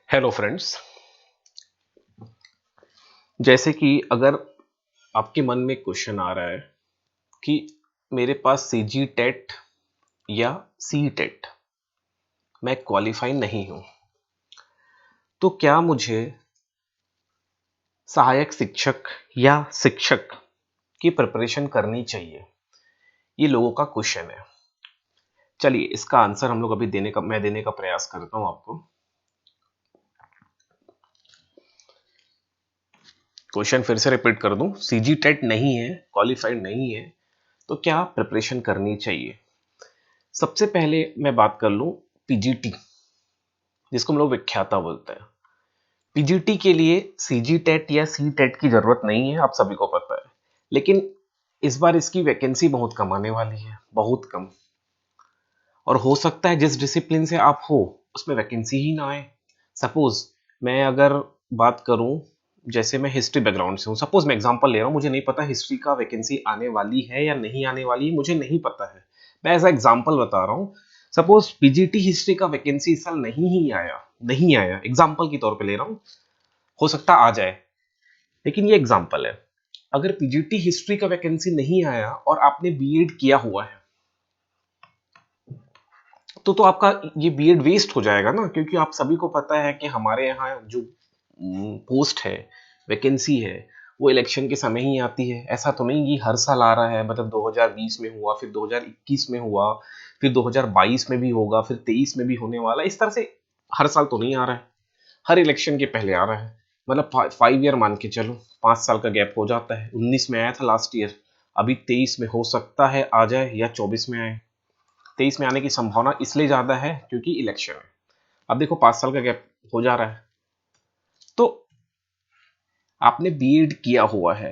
Hello friends. जैसे कि अगर आपके मन में क्वेश्चन आ रहा है कि मेरे पास सी जी टेट या सी टेट, मैं क्वालिफाई नहीं हूं, तो क्या मुझे सहायक शिक्षक या शिक्षक की प्रिपरेशन करनी चाहिए? ये लोगों का क्वेश्चन है। चलिए इसका आंसर हम लोग अभी मैं देने का प्रयास करता हूं आपको। क्वेश्चन फिर से रिपीट कर दूं, सी जी टेट नहीं है, क्वालिफाइड नहीं है, तो क्या प्रिपरेशन करनी चाहिए? सबसे पहले मैं बात कर लूं पीजीटी, जिसको हम लोग विख्याता बोलते हैं। पीजीटी के लिए सीजी टेट या सी टेट की जरूरत नहीं है, आप सभी को पता है। लेकिन इस बार इसकी वैकेंसी बहुत कम आने वाली है, बहुत कम। और हो सकता है जिस डिसिप्लिन से आप हो उसमें वैकेंसी ही ना आए। सपोज मैं अगर बात करूं, जैसे मैं हिस्ट्री बैकग्राउंड से हूं, सपोज मैं एग्जांपल ले रहा हूं, मुझे नहीं पता हिस्ट्री का वैकेंसी आने वाली है या नहीं आने वाली है, मुझे नहीं पता है। मैं एज एग्जांपल बता रहा हूं। सपोज पीजीटी हिस्ट्री का वैकेंसी इस साल नहीं आया, एग्जांपल के तौर पे ले रहा हूं। हो सकता आ जाए, लेकिन ये एग्जांपल है। अगर पीजीटी हिस्ट्री का वैकेंसी नहीं आया और आपने बीएड किया हुआ है, तो आपका ये बीएड वेस्ट हो जाएगा ना, क्योंकि आप सभी को पता है कि हमारे यहाँ जो पोस्ट है, वैकेंसी है, वो इलेक्शन के समय ही आती है। ऐसा तो नहीं कि हर साल आ रहा है, मतलब 2020 में हुआ, फिर 2021 में हुआ, फिर 2022 में भी होगा, फिर 23 में भी होने वाला, इस तरह से हर साल तो नहीं आ रहा है। हर इलेक्शन के पहले आ रहा है। मतलब 5 ईयर मान के चलो, 5 साल का गैप हो जाता है। 19 में आया था लास्ट ईयर, अभी 23 में हो सकता है आ जाए या 24 में आए। 23 में आने की संभावना इसलिए ज्यादा है क्योंकि इलेक्शन है। अब देखो 5 साल का गैप हो जा रहा है, तो आपने बीएड किया हुआ है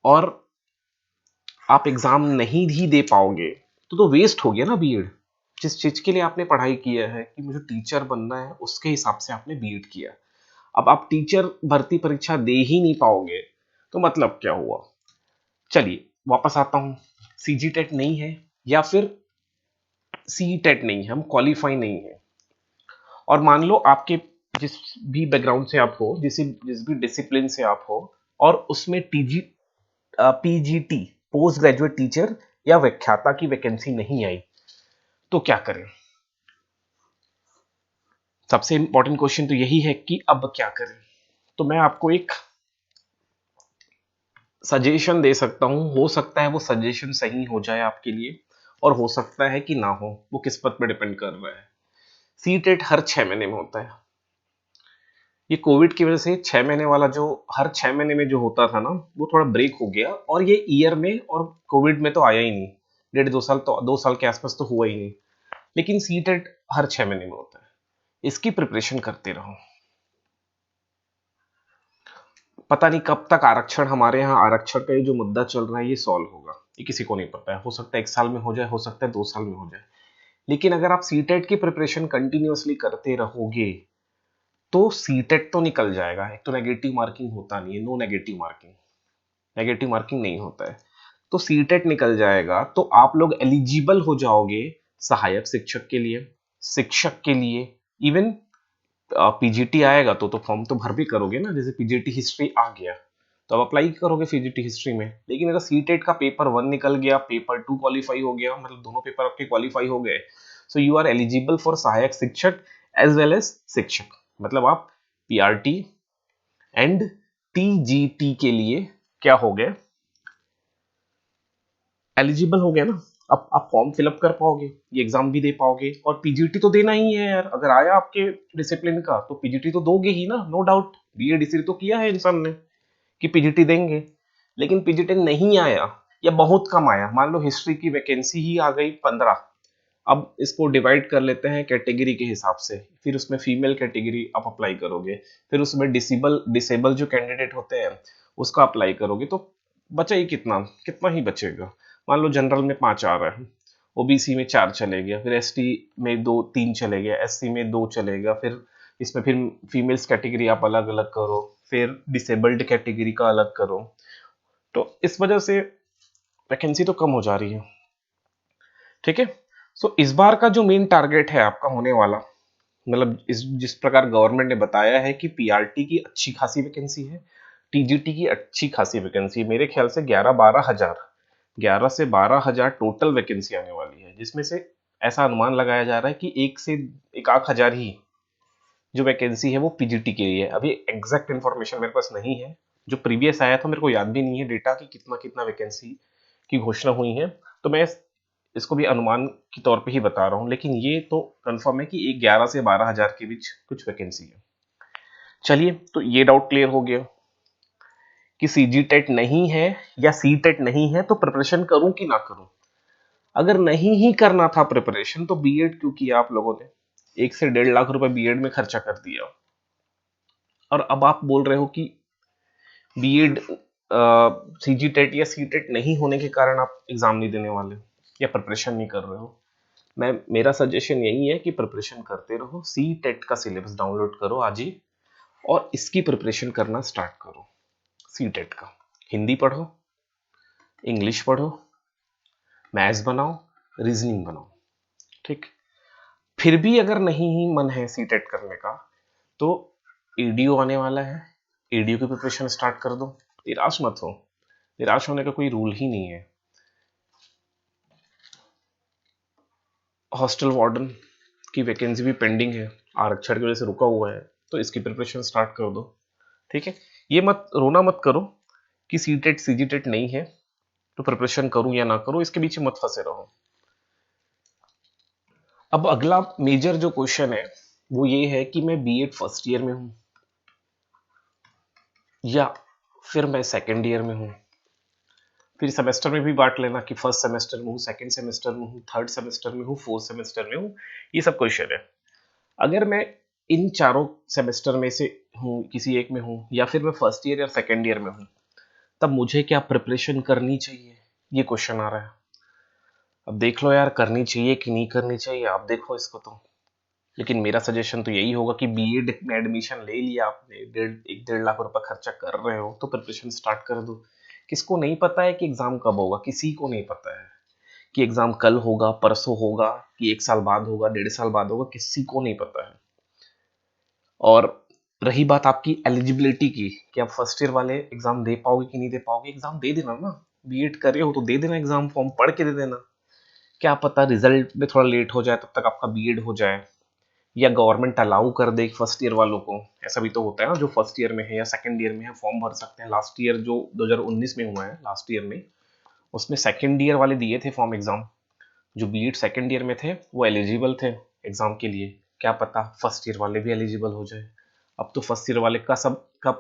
और आप एग्जाम नहीं भी दे पाओगे, तो वेस्ट हो गया ना बीएड। जिस चीज के लिए आपने पढ़ाई किया है कि मुझे टीचर बनना है, उसके हिसाब से आपने बीएड किया। अब आप टीचर भर्ती परीक्षा दे ही नहीं पाओगे, तो मतलब क्या हुआ? चलिए वापस आता हूं। सीजी टेट नहीं है या फिर सी टेट नहीं है, हम क्वालिफाई नहीं है, और मान लो आपके जिस भी बैकग्राउंड से आप हो, जिस भी डिसिप्लिन से आप हो, और उसमें TG PGT post graduate teacher या व्याख्याता की वैकेंसी नहीं आई, तो क्या करें? सबसे इंपॉर्टेंट क्वेश्चन तो यही है कि अब क्या करें। तो मैं आपको एक सजेशन दे सकता हूं। हो सकता है वो सजेशन सही हो जाए आपके लिए, और हो सकता है कि ना हो, वो किस्मत पे डिपेंड कर रहा है। सी टेट हर 6 महीने में होता है। ये कोविड की वजह से 6 महीने वाला जो हर 6 महीने में जो होता था ना, वो थोड़ा ब्रेक हो गया, और ये ईयर में, और कोविड में तो आया ही नहीं। 1.5 2 साल तो 2 साल के आसपास तो हुआ ही नहीं। लेकिन सी टेट हर 6 महीने में होता है। इसकी प्रिपरेशन करते रहो। पता नहीं कब तक आरक्षण, हमारे यहाँ आरक्षण का ये जो मुद्दा चल रहा है, ये सॉल्व होगा, ये किसी को नहीं पता है। हो सकता है 1 साल में हो जाए, हो सकता है 2 साल में हो जाए। लेकिन अगर आप सीटेट की प्रिपरेशन कंटिन्यूअसली करते रहोगे, तो सीटेट तो निकल जाएगा। एक तो नेगेटिव मार्किंग होता नहीं है, no negative marking, negative marking नहीं होता है, तो सीटेट निकल जाएगा, तो आप लोग एलिजिबल हो जाओगे सहायक शिक्षक के लिए, शिक्षक के लिए। इवन पीजीटी आएगा तो फॉर्म तो भर भी करोगे ना, जैसे पीजीटी हिस्ट्री आ गया तो आप अप्लाई करोगे पीजीटी हिस्ट्री में। लेकिन अगर सीटेट का पेपर 1 निकल गया, पेपर 2 क्वालिफाई हो गया, मतलब दोनों पेपर आपके क्वालिफाई हो गए, so you are eligible for सहायक शिक्षक एज वेल एज शिक्षक। मतलब आप पीआरटी एंड टीजीटी के लिए क्या हो गए, एलिजिबल हो गया ना। अब आप फॉर्म फिलअप कर पाओगे, ये एग्जाम भी दे पाओगे, और पीजीटी तो देना ही है यार। अगर आया आपके डिसिप्लिन का तो पीजीटी तो दोगे ही ना, नो डाउट। बीए डिसीजन तो किया है इंसान ने कि पीजीटी देंगे। लेकिन पीजीटी नहीं आया या बहुत कम आया, मान लो हिस्ट्री की वैकेंसी ही आ गई 15। अब इसको डिवाइड कर लेते हैं कैटेगरी के हिसाब से, फिर उसमें फीमेल कैटेगरी आप अप्लाई करोगे, फिर उसमें डिसेबल डिसेबल जो कैंडिडेट होते हैं उसका अप्लाई करोगे, तो बचा ही कितना, कितना ही बचेगा। मान लो जनरल में 5 आ रहा है, ओबीसी में 4 चले गया, फिर एसटी में 2 3 चले गया, एससी में 2 चलेगा, फिर इसमें फिर फीमेल्स कैटेगरी आप अलग अलग करो, फिर डिसेबल्ड कैटेगरी का अलग करो। तो इस वजह से वैकेंसी तो कम हो जा रही है। ठीक है। सो इस बार का जो मेन टारगेट है आपका होने वाला, मतलब इस जिस प्रकार गवर्नमेंट ने बताया है कि पीआरटी की अच्छी खासी वैकेंसी है, टीजीटी की अच्छी खासी वैकेंसी है, मेरे ख्याल से 11 से 12 हजार टोटल वैकेंसी आने वाली है, जिसमें से ऐसा अनुमान लगाया जा रहा है कि 1 से 1 आध हजार ही जो वैकेंसी है वो पीजीटी के लिए है। अभी एग्जैक्ट इन्फॉर्मेशन मेरे पास नहीं है, जो प्रीवियस आया था मेरे को याद भी नहीं है डेटा कि कितना कितना वैकेंसी की घोषणा हुई है, तो मैं इसको भी अनुमान के तौर पे ही बता रहा हूँ, लेकिन ये तो कंफर्म है कि 11 से 12 हजार के बीच कुछ वैकेंसी है। चलिए, तो ये डाउट क्लियर हो गया कि सीजी टेट नहीं है या सी टेट नहीं है तो प्रिपरेशन करूं कि ना करूं। अगर नहीं ही करना था प्रिपरेशन तो बीएड क्यों किया आप लोगों ने? 1 से 1.5 लाख रुपए बीएड में खर्चा कर दिया, और अब आप बोल रहे हो कि बीएड सीजी टेट या सी टेट नहीं होने के कारण आप एग्जाम नहीं देने वाले या प्रिपरेशन नहीं कर रहे हो। मेरा सजेशन यही है कि प्रिपरेशन करते रहो, सी टेट का सिलेबस डाउनलोड करो आज ही और इसकी प्रिपरेशन करना स्टार्ट करो। सी टेट का हिंदी पढ़ो, इंग्लिश पढ़ो, मैथ्स बनाओ, रीजनिंग बनाओ, ठीक। फिर भी अगर नहीं ही मन है सी टेट करने का तो ईडीओ आने वाला है, ईडीओ की प्रिपरेशन स्टार्ट कर दो। निराश मत हो, निराश होने का कोई रूल ही नहीं है। हॉस्टल वार्डन की वैकेंसी भी पेंडिंग है, आरक्षण की वजह से रुका हुआ है, तो इसकी प्रिपरेशन स्टार्ट कर दो, ठीक है। ये मत रोना मत करो कि सी टेट सी जी टेट नहीं है तो प्रिपरेशन करूं या ना करूं, इसके पीछे मत फंसे रहो। अब अगला मेजर जो क्वेश्चन है वो ये है कि मैं बीएड फर्स्ट ईयर में हूं या फिर मैं सेकेंड ईयर में हूं। फिर सेमेस्टर में भी बांट लेना कि फर्स्ट सेमेस्टर में हूँ, सेकेंड सेमेस्टर में हूँ, थर्ड सेमेस्टर में हूँ, फोर्थ सेमेस्टर में हूँ, ये सब क्वेश्चन है। अगर मैं इन चारों सेमेस्टर में से हूँ, किसी एक में हूँ, या फिर मैं फर्स्ट ईयर या सेकेंड ईयर में हूँ, तब मुझे क्या प्रिपरेशन करनी चाहिए, ये क्वेश्चन आ रहा है। अब देख लो यार, करनी चाहिए कि नहीं करनी चाहिए, आप देखो इसको तो। लेकिन मेरा सजेशन तो यही होगा कि बीएड में एडमिशन ले लिया आपने, 1.5 लाख रुपए खर्चा कर रहे हो तो प्रिपरेशन स्टार्ट कर दो। किसको नहीं पता है कि एग्जाम कब होगा? किसी को नहीं पता है कि एग्जाम कल होगा, परसों होगा, कि 1 साल बाद होगा, 1.5 साल बाद होगा, किसी को नहीं पता है। और रही बात आपकी एलिजिबिलिटी की कि आप फर्स्ट ईयर वाले एग्जाम दे पाओगे कि नहीं दे पाओगे, एग्जाम दे देना ना। बीएड कर रहे हो तो दे देना, एग्जाम फॉर्म पढ़ के दे देना। क्या पता रिजल्ट में थोड़ा लेट हो जाए, तब तक आपका बीएड हो जाए, या गवर्नमेंट अलाउ कर दे फर्स्ट ईयर वालों को। ऐसा भी तो होता है ना, जो फर्स्ट ईयर में है या सेकंड ईयर में है फॉर्म भर सकते हैं। लास्ट ईयर जो 2019 में हुआ है, लास्ट ईयर में, उसमें सेकंड ईयर वाले दिए थे फॉर्म एग्जाम। जो बीएड सेकंड ईयर में थे वो एलिजिबल थे एग्जाम के लिए। क्या पता फर्स्ट ईयर वाले भी एलिजिबल हो जाए। अब तो फर्स्ट ईयर वाले का सब का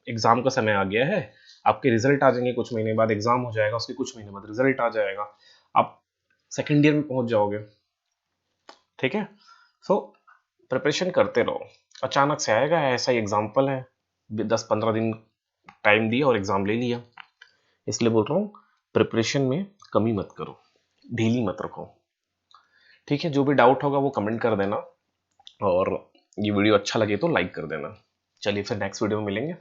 एग्जाम का समय आ गया है। आपके रिजल्ट आ जाएंगे कुछ महीने बाद, एग्जाम हो जाएगा, उसके कुछ महीने बाद रिजल्ट आ जाएगा, आप सेकंड ईयर में पहुंच जाओगे, ठीक है। सो प्रिपरेशन करते रहो, अचानक से आएगा, ऐसा ही एग्जाम्पल है। 10-15 दिन टाइम दिया और एग्जाम ले लिया। इसलिए बोल रहा हूँ प्रिपरेशन में कमी मत करो, ढीली मत रखो, ठीक है। जो भी डाउट होगा वो कमेंट कर देना, और ये वीडियो अच्छा लगे तो लाइक कर देना। चलिए फिर नेक्स्ट वीडियो में मिलेंगे।